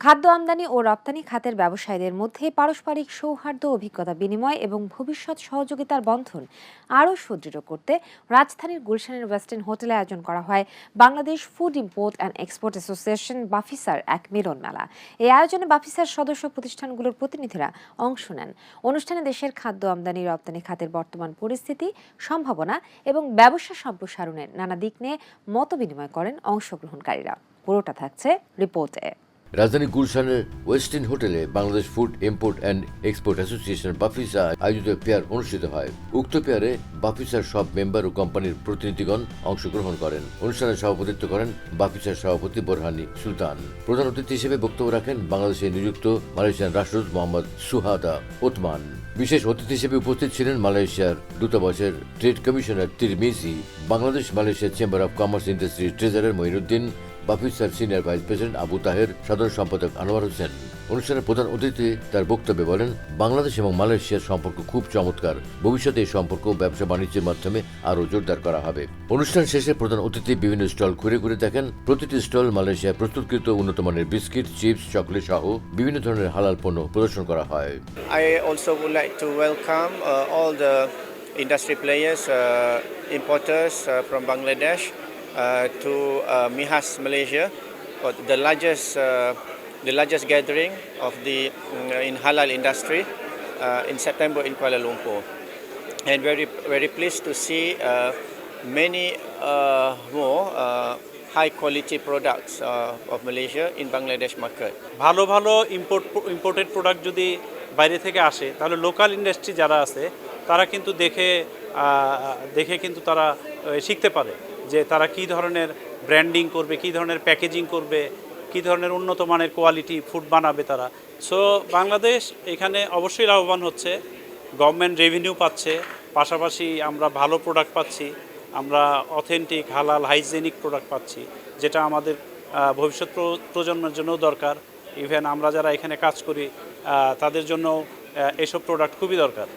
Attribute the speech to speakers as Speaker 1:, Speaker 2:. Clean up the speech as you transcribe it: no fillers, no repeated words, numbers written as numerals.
Speaker 1: খাদ্য আমদানি ও রপ্তানি খাতের ব্যবসায়ীদের মধ্যে পারস্পরিক সৌহার্দ্য, অভিজ্ঞতা বিনিময় এবং ভবিষ্যৎ সহযোগিতার বন্ধন আরও সুদৃঢ় করতে রাজধানীর গুলশানের ওয়েস্টার্ন হোটেলে আয়োজন করা হয় Bangladesh food import and export association বাফিসার এক মিলন মেলা। এই আয়োজনে বাফিসার সদস্য প্রতিষ্ঠানগুলোর প্রতিনিধিরা অংশ নেন। অনুষ্ঠানে দেশের খাদ্য আমদানি রপ্তানি খাতের বর্তমান পরিস্থিতি, সম্ভাবনা এবং ব্যবসা সম্প্রসারণের নানা দিক নিয়ে মত বিনিময় করেন অংশগ্রহণকারীরা। পুরোটা থাকছে রিপোর্টে।
Speaker 2: রাজধানী গুলশানের ওয়েস্টিন হোটেলে Bangladesh food import and export association BAFISA আয়োজিত পেয়ার অনুষ্ঠিত হয়। উক্ত পেয়ারে বাফিসার সব মেম্বার ও কোম্পানির প্রতিনিধিগণ অংশগ্রহণ করেন। অনুষ্ঠানে সভাপতিত্ব করেন বাফিসার সভাপতি বোরহানি সুলতান। প্রধান অতিথি হিসেবে বক্তব্য রাখেন বাংলাদেশে নিযুক্ত মালয়েশিয়ান রাষ্ট্রদূত মোহাম্মদ সুহাদা ওতমান। বিশেষ অতিথি হিসেবে উপস্থিত ছিলেন মালয়েশিয়ার দূতাবাসের trade commissioner Tirmizi, Bangladesh Malaysia chamber of commerce industry treasurer Moinuddin, বাফিসার senior vice president Abu Taher, সাধারণ সম্পাদক আনোয়ার হোসেন। অনুষ্ঠানের প্রধান অতিথি তার বক্তব্যে বলেন, বাংলাদেশ এবং মালয়েশিয়ার সম্পর্ক খুব চমৎকার। ভবিষ্যতে এই সম্পর্ক ব্যবসা বাণিজ্যের মাধ্যমে আরও জোরদার করা হবে। অনুষ্ঠান শেষে প্রধান অতিথি বিভিন্ন স্টল ঘুরে ঘুরে দেখেন। প্রতিটি স্টল মালয়েশিয়ায় প্রস্তুতকৃত উন্নত মানের বিস্কিট, চিপস, চকলেট সহ বিভিন্ন ধরনের হালাল পণ্য প্রদর্শন করা হয়।
Speaker 3: I also would like to welcome all the industry players, importers from Bangladesh to MIHAS Malaysia, the largest gathering of the in halal industry in September in Kuala Lumpur, and very pleased to see many more high quality products of Malaysia in Bangladesh market.
Speaker 4: ভালো imported product যদি বাইরে থেকে আসে, তাহলে local industry যারা আছে তারা কিন্তু দেখে কিন্তু তারা শিখতে পারে যে তারা কী ধরনের ব্র্যান্ডিং করবে, কী ধরনের প্যাকেজিং করবে, কী ধরনের উন্নত মানের কোয়ালিটি ফুড বানাবে তারা। সো বাংলাদেশ এখানে অবশ্যই লাভবান হচ্ছে, গভর্নমেন্ট রেভিনিউ পাচ্ছে, পাশাপাশি আমরা ভালো প্রোডাক্ট পাচ্ছি, আমরা অথেন্টিক হালাল হাইজেনিক প্রোডাক্ট পাচ্ছি, যেটা আমাদের ভবিষ্যৎ প্রজন্মের জন্য দরকার। ইভেন আমরা যারা এখানে কাজ করি তাদের জন্য এসব প্রোডাক্ট খুবই দরকার।